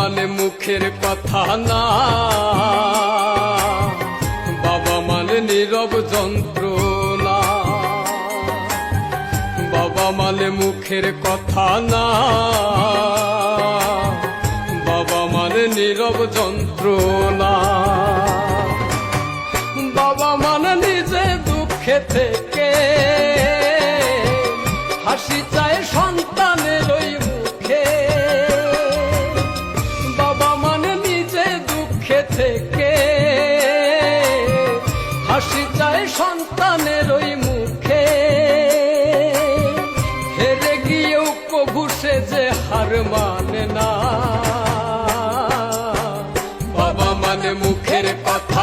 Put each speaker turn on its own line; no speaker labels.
মানে মুখের কথা না, বাবা মানে নীরব যন্ত্রণা। বাবা মানে মুখের কথা না, বাবা মানে নীরব যন্ত্রণা। বাবা মানে নিজে দুঃখে থেকে হাসি চায় সন্তানের ওই মুখে। বাবা মানে নিজে দুঃখে থেকে হাসি চায় সন্তানের ওই মুখে। হেরে গিয়েও কভু সে যে হার মানে না। বাবা মানে মুখের কথা